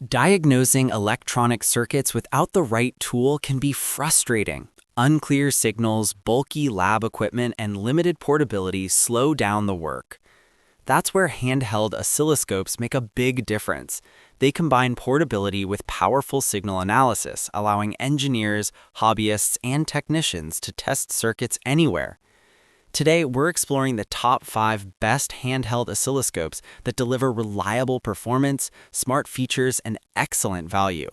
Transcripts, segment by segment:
Diagnosing electronic circuits without the right tool can be frustrating. Unclear signals, bulky lab equipment, and limited portability slow down the work. That's where handheld oscilloscopes make a big difference. They combine portability with powerful signal analysis, allowing engineers, hobbyists, and technicians to test circuits anywhere. Today, we're exploring the top 5 best handheld oscilloscopes that deliver reliable performance, smart features, and excellent value.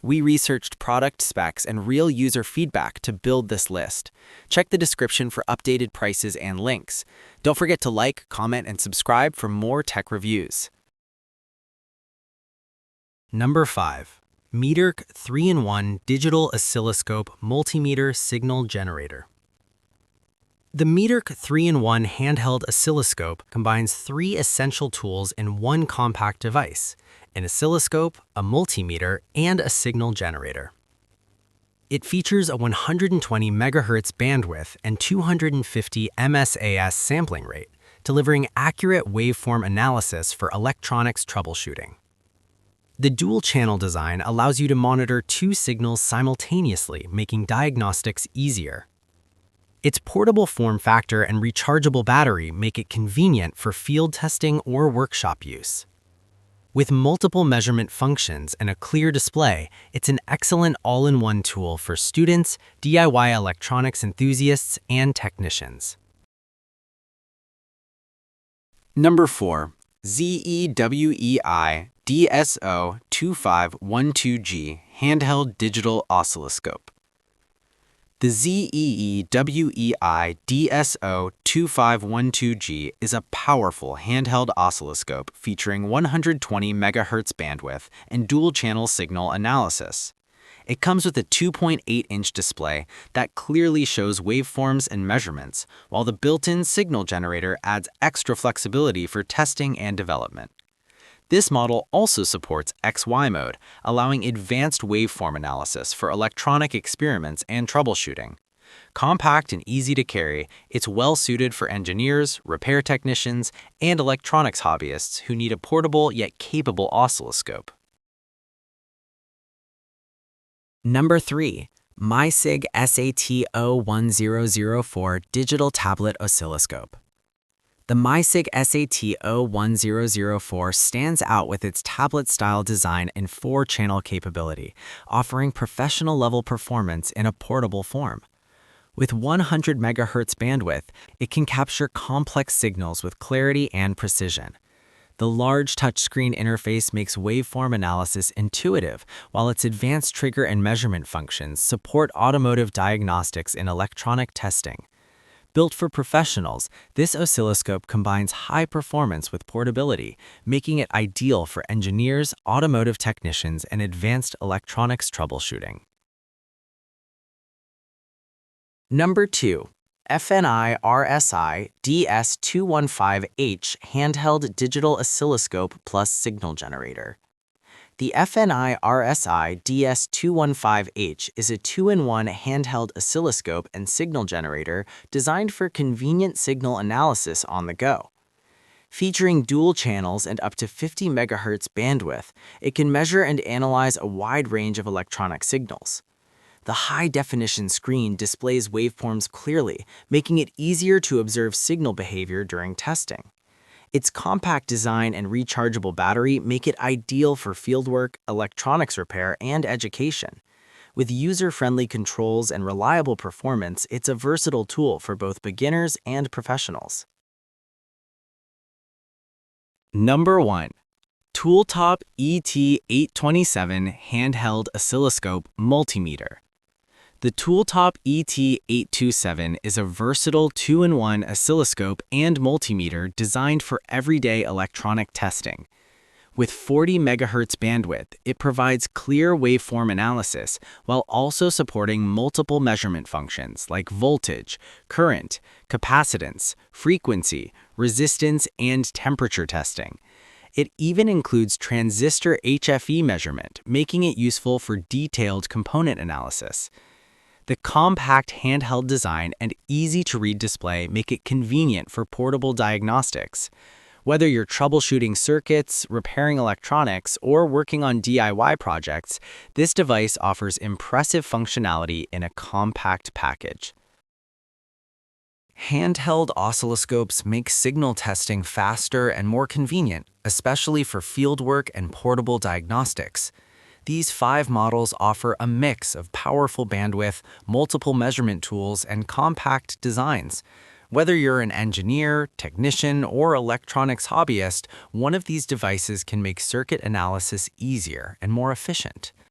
We researched product specs and real user feedback to build this list. Check the description for updated prices and links. Don't forget to like, comment, and subscribe for more tech reviews. Number 5. Meterk 3-in-1 Digital Oscilloscope Multimeter Signal Generator. The Meterk 3-in-1 handheld oscilloscope combines 3 essential tools in one compact device: an oscilloscope, a multimeter, and a signal generator. It features a 120 MHz bandwidth and 250 MSAS sampling rate, delivering accurate waveform analysis for electronics troubleshooting. The dual-channel design allows you to monitor 2 signals simultaneously, making diagnostics easier. Its portable form factor and rechargeable battery make it convenient for field testing or workshop use. With multiple measurement functions and a clear display, it's an excellent all-in-one tool for students, DIY electronics enthusiasts, and technicians. Number 4. ZEEWEII DSO2512G Handheld Digital Oscilloscope. The ZEEWEII DSO2512G is a powerful handheld oscilloscope featuring 120 MHz bandwidth and dual-channel signal analysis. It comes with a 2.8-inch display that clearly shows waveforms and measurements, while the built-in signal generator adds extra flexibility for testing and development. This model also supports XY mode, allowing advanced waveform analysis for electronic experiments and troubleshooting. Compact and easy to carry, it's well-suited for engineers, repair technicians, and electronics hobbyists who need a portable yet capable oscilloscope. Number 3. Micsig SATO1004 Digital Tablet Oscilloscope. The Micsig SATO1004 stands out with its tablet-style design and 4-channel capability, offering professional-level performance in a portable form. With 100 MHz bandwidth, it can capture complex signals with clarity and precision. The large touchscreen interface makes waveform analysis intuitive, while its advanced trigger and measurement functions support automotive diagnostics in electronic testing. Built for professionals, this oscilloscope combines high performance with portability, making it ideal for engineers, automotive technicians, and advanced electronics troubleshooting. Number 2. FNIRSI DS215H Handheld Digital Oscilloscope Plus Signal Generator. The FNIRSI DS215H is a 2-in-1 handheld oscilloscope and signal generator designed for convenient signal analysis on the go. Featuring dual channels and up to 50 MHz bandwidth, it can measure and analyze a wide range of electronic signals. The high-definition screen displays waveforms clearly, making it easier to observe signal behavior during testing. Its compact design and rechargeable battery make it ideal for fieldwork, electronics repair, and education. With user-friendly controls and reliable performance, it's a versatile tool for both beginners and professionals. Number 1. TOOLTOP ET827 Handheld Oscilloscope Multimeter. The TOOLTOP ET827 is a versatile 2-in-1 oscilloscope and multimeter designed for everyday electronic testing. With 40 MHz bandwidth, it provides clear waveform analysis while also supporting multiple measurement functions like voltage, current, capacitance, frequency, resistance, and temperature testing. It even includes transistor HFE measurement, making it useful for detailed component analysis. The compact handheld design and easy-to-read display make it convenient for portable diagnostics. Whether you're troubleshooting circuits, repairing electronics, or working on DIY projects, this device offers impressive functionality in a compact package. Handheld oscilloscopes make signal testing faster and more convenient, especially for fieldwork and portable diagnostics. These 5 models offer a mix of powerful bandwidth, multiple measurement tools, and compact designs. Whether you're an engineer, technician, or electronics hobbyist, one of these devices can make circuit analysis easier and more efficient.